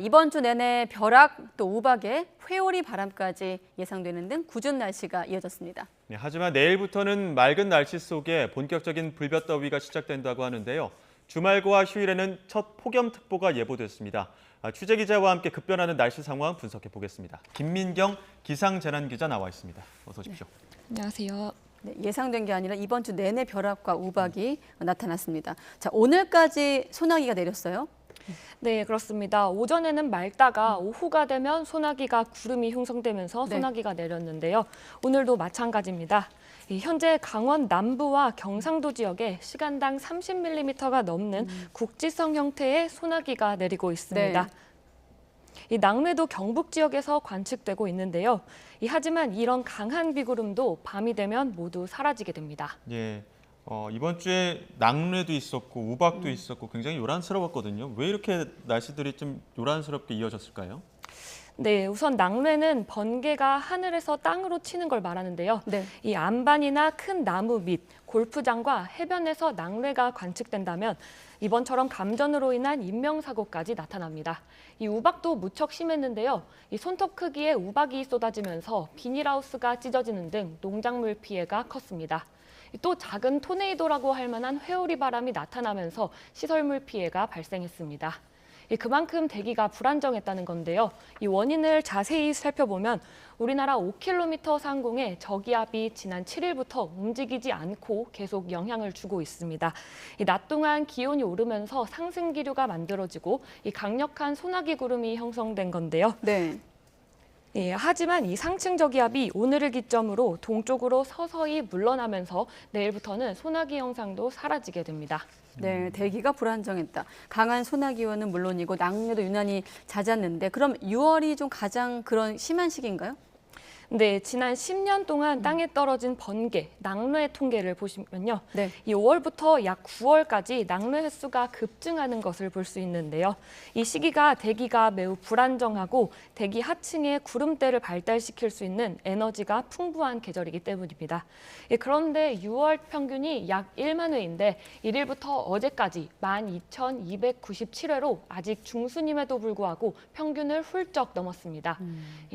이번 주 내내 벼락 또 우박에 회오리 바람까지 예상되는 등 궂은 날씨가 이어졌습니다. 네, 하지만 내일부터는 맑은 날씨 속에 본격적인 불볕더위가 시작된다고 하는데요. 주말과 휴일에는 첫 폭염특보가 예보됐습니다. 취재 기자와 함께 급변하는 날씨 상황 분석해 보겠습니다. 김민경 기상재난기자 나와 있습니다. 어서 오십시오. 네. 안녕하세요. 네, 예상된 게 아니라 이번 주 내내 벼락과 우박이 나타났습니다. 자, 오늘까지 소나기가 내렸어요. 네, 그렇습니다. 오전에는 맑다가 오후가 되면 소나기가 구름이 흉성되면서 소나기가 내렸는데요. 오늘도 마찬가지입니다. 현재 강원 남부와 경상도 지역에 시간당 30mm가 넘는 국지성 형태의 소나기가 내리고 있습니다. 네. 이 낙뢰도 경북 지역에서 관측되고 있는데요. 하지만 이런 강한 비구름도 밤이 되면 모두 사라지게 됩니다. 예, 이번 주에 낙뢰도 있었고 우박도 있었고 굉장히 요란스러웠거든요. 왜 이렇게 날씨들이 좀 요란스럽게 이어졌을까요? 네, 우선 낙뢰는 번개가 하늘에서 땅으로 치는 걸 말하는데요. 네. 이 안반이나 큰 나무 밑, 골프장과 해변에서 낙뢰가 관측된다면 이번처럼 감전으로 인한 인명사고까지 나타납니다. 이 우박도 무척 심했는데요. 이 손톱 크기의 우박이 쏟아지면서 비닐하우스가 찢어지는 등 농작물 피해가 컸습니다. 또 작은 토네이도라고 할 만한 회오리 바람이 나타나면서 시설물 피해가 발생했습니다. 그만큼 대기가 불안정했다는 건데요. 이 원인을 자세히 살펴보면 우리나라 5km 상공의 저기압이 지난 7일부터 움직이지 않고 계속 영향을 주고 있습니다. 낮 동안 기온이 오르면서 상승 기류가 만들어지고 강력한 소나기 구름이 형성된 건데요. 네. 하지만 이 상층 저기압이 오늘을 기점으로 동쪽으로 서서히 물러나면서 내일부터는 소나기 현상도 사라지게 됩니다. 네, 대기가 불안정했다. 강한 소나기와는 물론이고 낙뢰도 유난히 잦았는데 그럼 6월이 좀 가장 그런 심한 시기인가요? 네, 지난 10년 동안 땅에 떨어진 번개, 낙뢰 통계를 보시면요. 네. 이 5월부터 약 9월까지 낙뢰 횟수가 급증하는 것을 볼 수 있는데요. 이 시기가 대기가 매우 불안정하고 대기 하층에 구름대를 발달시킬 수 있는 에너지가 풍부한 계절이기 때문입니다. 그런데 6월 평균이 약 1만 회인데 1일부터 어제까지 12,297회로 아직 중순임에도 불구하고 평균을 훌쩍 넘었습니다.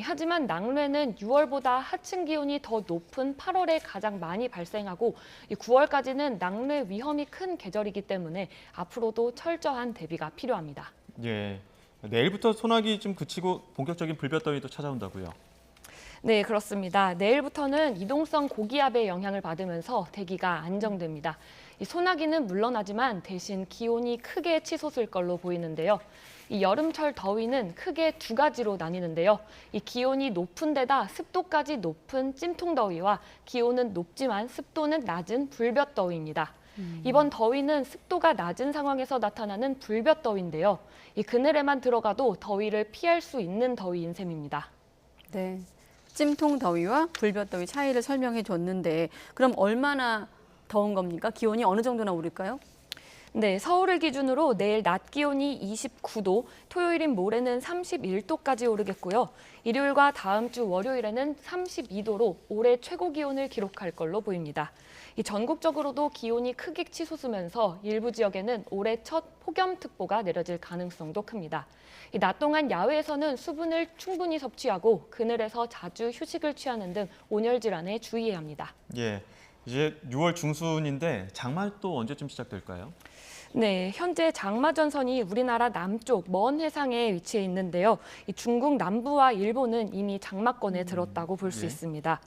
하지만 낙뢰는 6월보다 하층 기온이 더 높은 8월에 가장 많이 발생하고 9월까지는 낙뢰 위험이 큰 계절이기 때문에 앞으로도 철저한 대비가 필요합니다. 예, 내일부터 소나기 좀 그치고 본격적인 불볕더위도 찾아온다고요. 네, 그렇습니다. 내일부터는 이동성 고기압의 영향을 받으면서 대기가 안정됩니다. 이 소나기는 물러나지만 대신 기온이 크게 치솟을 걸로 보이는데요. 이 여름철 더위는 크게 두 가지로 나뉘는데요. 이 기온이 높은 데다 습도까지 높은 찜통더위와 기온은 높지만 습도는 낮은 불볕더위입니다. 이번 더위는 습도가 낮은 상황에서 나타나는 불볕더위인데요. 이 그늘에만 들어가도 더위를 피할 수 있는 더위인 셈입니다. 네. 찜통 더위와 불볕 더위 차이를 설명해 줬는데 그럼 얼마나 더운 겁니까? 기온이 어느 정도나 오를까요? 네, 서울을 기준으로 내일 낮 기온이 29도, 토요일인 모레는 31도까지 오르겠고요. 일요일과 다음 주 월요일에는 32도로 올해 최고 기온을 기록할 걸로 보입니다. 전국적으로도 기온이 크게 치솟으면서 일부 지역에는 올해 첫 폭염특보가 내려질 가능성도 큽니다. 낮 동안 야외에서는 수분을 충분히 섭취하고 그늘에서 자주 휴식을 취하는 등 온열 질환에 주의해야 합니다. 예, 이제 6월 중순인데 장마 또 언제쯤 시작될까요? 네, 현재 장마전선이 우리나라 남쪽 먼 해상에 위치해 있는데요. 중국 남부와 일본은 이미 장마권에 들었다고 볼 수 있습니다.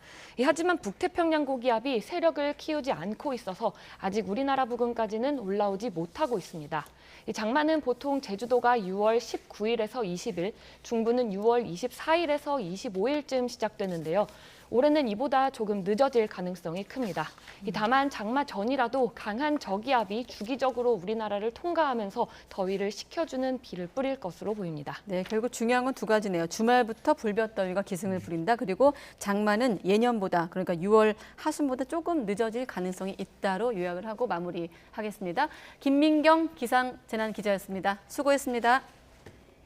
하지만 북태평양 고기압이 세력을 키우지 않고 있어서 아직 우리나라 부근까지는 올라오지 못하고 있습니다. 장마는 보통 제주도가 6월 19일에서 20일, 중부는 6월 24일에서 25일쯤 시작되는데요. 올해는 이보다 조금 늦어질 가능성이 큽니다. 다만 장마 전이라도 강한 저기압이 주기적으로 우리나라를 통과하면서 더위를 식혀주는 비를 뿌릴 것으로 보입니다. 네, 결국 중요한 건 두 가지네요. 주말부터 불볕더위가 기승을 부린다. 그리고 장마는 예년보다 그러니까 6월 하순보다 조금 늦어질 가능성이 있다로 요약을 하고 마무리하겠습니다. 김민경 기상재난기자였습니다. 수고했습니다.